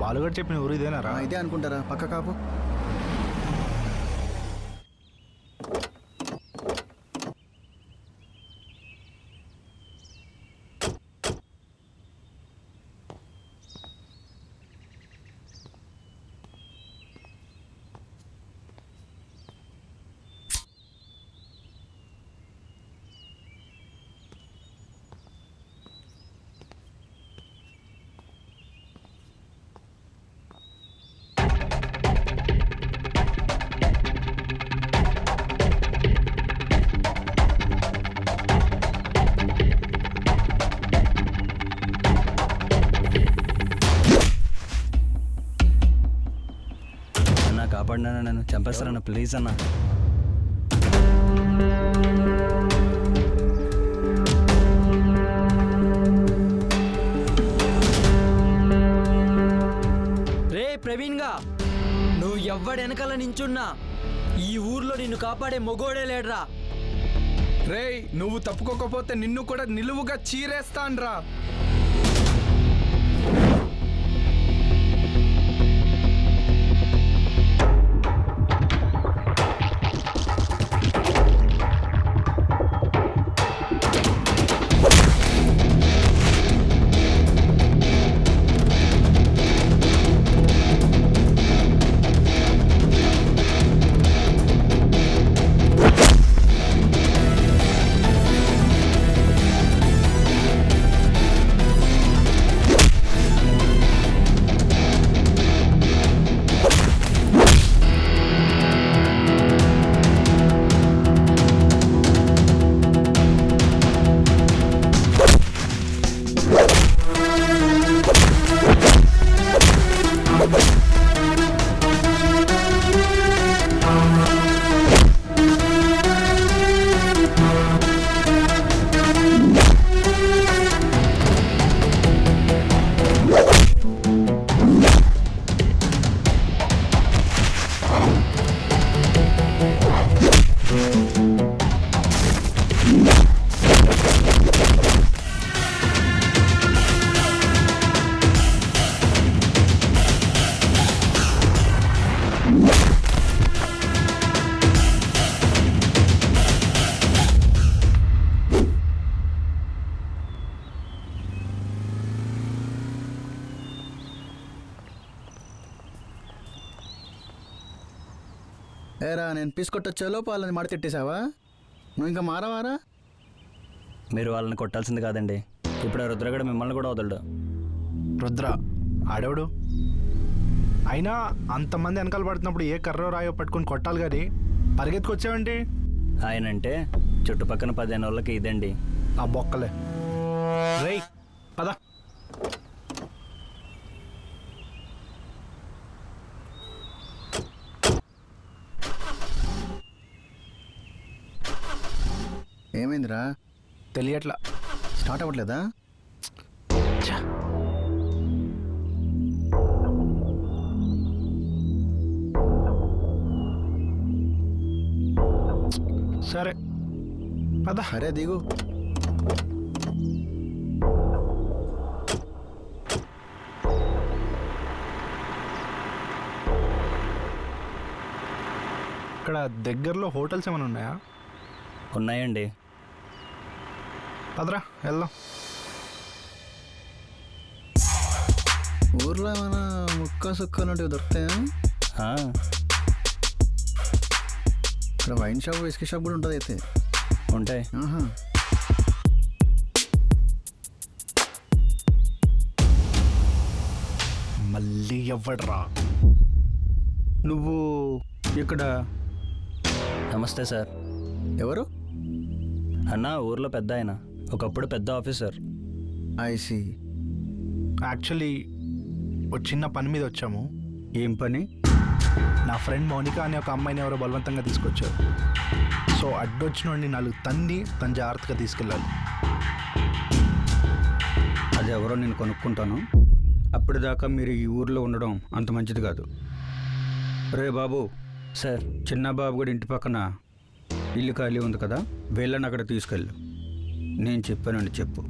బాలుగారు చెప్పిన ఊరు ఇదేనారా? ఇదే అనుకుంటారా, పక్క కాపు. కాపాడినా, నన్ను చంపేస్తారన్న, ప్లీజ్ అన్న. రే ప్రవీణ్ గా, నువ్వు ఎవ్వడు వెనకాల నించున్నా ఈ ఊర్లో నిన్ను కాపాడే మొగోడే లేడ్రా. రేయ్, నువ్వు తప్పుకోకపోతే నిన్ను కూడా నిలువుగా చీరేస్తాన్రా. ఏరా, నేను పీసుకొట్టొచ్చేలో వాళ్ళని మడతెట్టేశావా? నువ్వు ఇంకా మారవారా? మీరు వాళ్ళని కొట్టాల్సింది కాదండి. ఇప్పుడు రుద్రగడ మిమ్మల్ని కూడా వదలడు. రుద్ర ఆడేవాడు? అయినా అంతమంది వెనకాల పడుతున్నప్పుడు ఏ కర్రో రాయో పట్టుకుని కొట్టాలి కానీ పరిగెత్తుకొచ్చావండి. ఆయనంటే చుట్టుపక్కల 15 వాళ్ళకి ఇదండి. ఆ బొక్కలే. రేయ్ పద. ఏమైందిరా? తెలియట్లా. స్టార్ట్ అవ్వట్లేదా? సరే పద. సరే దిగు. ఇక్కడ దగ్గరలో హోటల్స్ ఏమైనా ఉన్నాయా? ఉన్నాయండి. పదరా వెళ్దాం. ఊర్లో ఏమైనా ముక్క సుక్క లాంటివి దొరుకుతాయా? ఇక్కడ వైన్ షాప్, విస్కీ షాప్ కూడా ఉంటుంది అయితే. ఉంటాయి. మళ్ళీ ఎవ్వడ్రా నువ్వు ఇక్కడ? నమస్తే సార్. ఎవరు? అన్న, ఊర్లో పెద్ద ఆయన, ఒకప్పుడు పెద్ద ఆఫీసర్. ఐసి. యాక్చువల్లీ ఒక చిన్న పని మీద వచ్చాము. ఏం పని? నా ఫ్రెండ్ మౌనిక అనే ఒక అమ్మాయిని ఎవరో బలవంతంగా తీసుకొచ్చారు. సో అడ్డొచ్చిన వాడిని 4 తన్ని తన జాగ్రత్తగా తీసుకెళ్ళాలి. అది ఎవరో నేను కొనుక్కుంటాను. అప్పటిదాకా మీరు ఈ ఊర్లో ఉండడం అంత మంచిది కాదు. రే బాబు. సార్. చిన్న బాబు కూడా ఇంటి పక్కన ఇల్లు ఖాళీ ఉంది కదా, వీళ్ళని అక్కడ తీసుకెళ్ళు. నేను చెప్పానండి చెప్పు.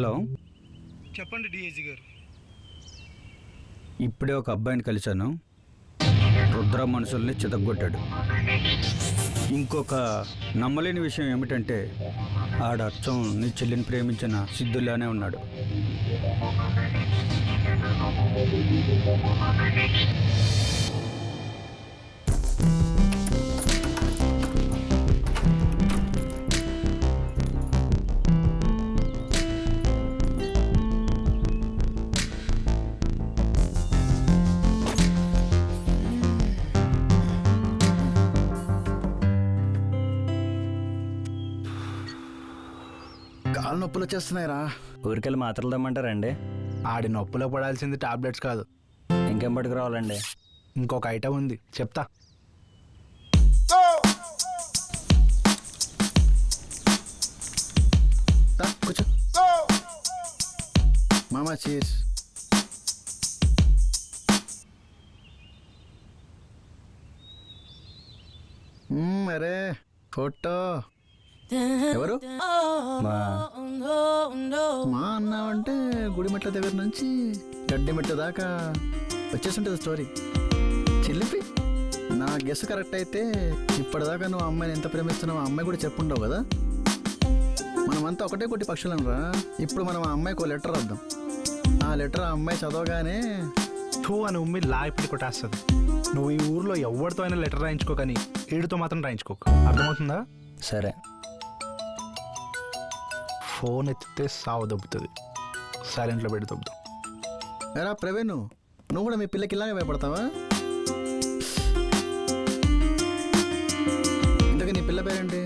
హలో, చెప్పండి డిఐజీ గారు. ఇప్పుడే ఒక అబ్బాయిని కలిశాను. రుద్ర మనుషుల్ని చితగ్గొట్టాడు. ఇంకొక నమ్మలేని విషయం ఏమిటంటే ఆడ అచ్చం నీ చెల్లిని ప్రేమించిన సిద్ధులానే ఉన్నాడు. కాళ్ళు నొప్పులు వచ్చేస్తున్నాయిరా. ఊరికెళ్ళి మాత్రలు తెమ్మంటారండి? ఆడి నొప్పులో పడాల్సింది టాబ్లెట్స్ కాదు, ఇంకేం పట్టుకురావాలండి? ఇంకొక ఐటమ్ ఉంది, చెప్తా. కూర్చో మామా, చీర్స్. అరే ఫోటో ఎవరు? మా మా అన్నావంటే గుడిమెట్ల దగ్గర నుంచి గడ్డిమెట్ల దాకా వచ్చేస్తుంటుంది స్టోరీ. చిల్లిపి నా గెస్ కరెక్ట్ అయితే ఇప్పటిదాకా నువ్వు అమ్మాయిని ఎంత ప్రేమిస్తున్నావు ఆ అమ్మాయి కూడా చెప్పుండవు కదా. మనమంతా ఒకటే కొట్టి పక్షులను రా. ఇప్పుడు మనం ఆ అమ్మాయికి ఒక లెటర్ రాద్దాం. ఆ లెటర్ ఆ అమ్మాయి చదవగానే టూ అని ఉమ్మి లాగిపిడి కొట్టేస్తుంది. నువ్వు ఈ ఊర్లో ఎవరితో అయినా లెటర్ రాయించుకో, కానీ ఈడితో మాత్రం రాయించుకోకు, అర్థమవుతుందా? సరే. ఫోన్ ఎత్తితే సావు దొబ్బుతుంది, సైలెంట్లో పెట్టి దొబ్బుతాం. ఎరా ప్రవీణ్, నువ్వు కూడా మీ పిల్లకి ఇలాగే భయపడతావా? ఇంతకీ నీ పిల్ల పేరేంటి?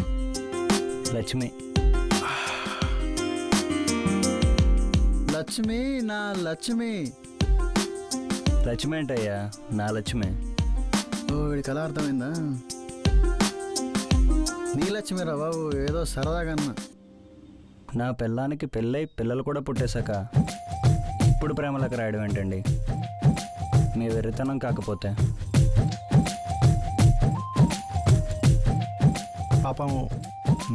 లక్ష్మి. లక్ష్మి, నా లక్ష్మి. లక్ష్మి ఏంటయ్యా? నా లక్ష్మి. ఓ వీడికి అలా అర్థమైందా? నీ లక్ష్మి రా బాబు, ఏదో సరదాగా అన్నా. నా పిల్లానికి పెళ్ళై పిల్లలు కూడా పుట్టేశాక ఇప్పుడు ప్రేమలకు రాయడం ఏంటండి? మీ వెర్రితనం కాకపోతే. పాపం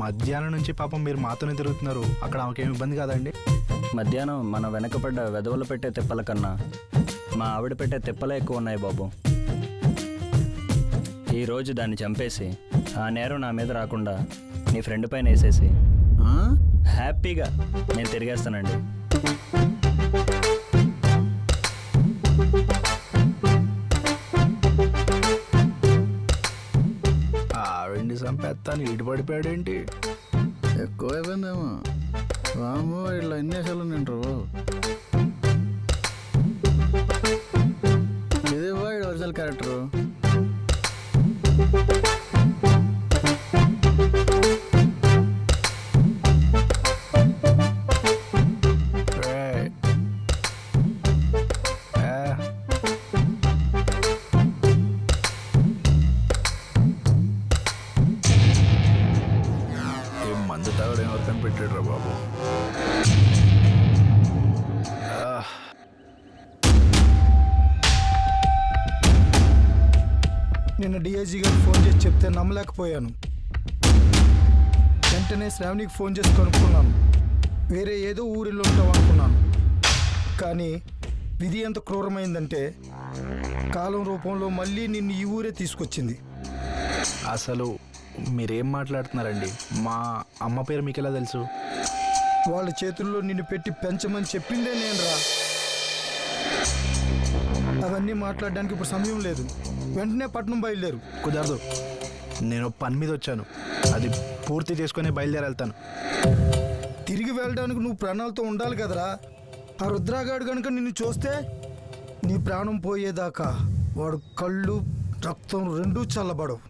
మధ్యాహ్నం నుంచి పాపం మీరు మాతోనే తిరుగుతున్నారు, అక్కడ ఆమెకేమి ఇబ్బంది కాదండి? మధ్యాహ్నం మన వెనకపడ్డ వెధవలు పెట్టే తిప్పల కన్నా మా ఆవిడ పెట్టే తిప్పలే ఎక్కువ ఉన్నాయి బాబు. ఈరోజు దాన్ని చంపేసి ఆ నేరం నా మీద రాకుండా నీ ఫ్రెండ్ పైన వేసేసి హ్యాపీగా నేను తిరిగేస్తానండి. ఆవిడ్ని చంపేస్తాను ఇటు పడిపోయాడేంటి? ఎక్కువ అయిపోయిందేమో. వామో ఇట్లా ఎన్ని దేశాలు నింటారు. ఇది వాడి ఒరిజినల్ క్యారెక్టరు. మందు తాగడం ఎవరు కనిపెట్టాడు రా బాబు. నిన్న డిఐజీ గారికి ఫోన్ చేసి చెప్తే నమ్మలేకపోయాను. వెంటనే శ్రావణికి ఫోన్ చేసి కనుక్కున్నాను. వేరే ఏదో ఊరిలో ఉంటావు అనుకున్నాను, కానీ విధి ఎంత క్రూరమైందంటే కాలం రూపంలో మళ్ళీ నిన్ను ఈ ఊరే తీసుకొచ్చింది. అసలు మీరేం మాట్లాడుతున్నారండి? మా అమ్మ పేరు మీకు ఎలా తెలుసు? వాళ్ళ చేతుల్లో నిన్ను పెట్టి పెంచమని చెప్పిందే నేను రా. అవన్నీ మాట్లాడడానికి ఇప్పుడు సమయం లేదు. వెంటనే పట్నం బయలుదేరు. కుదరదు, నేను పని మీద వచ్చాను, అది పూర్తి చేసుకుని బయలుదేరి వెళ్తాను. తిరిగి వెళ్ళడానికి నువ్వు ప్రాణాలతో ఉండాలి కదరా. ఆ రుద్రాగాడు కనుక నిన్ను చూస్తే నీ ప్రాణం పోయేదాకా వాడు కళ్ళు రక్తం రెండూ చల్లబడవు.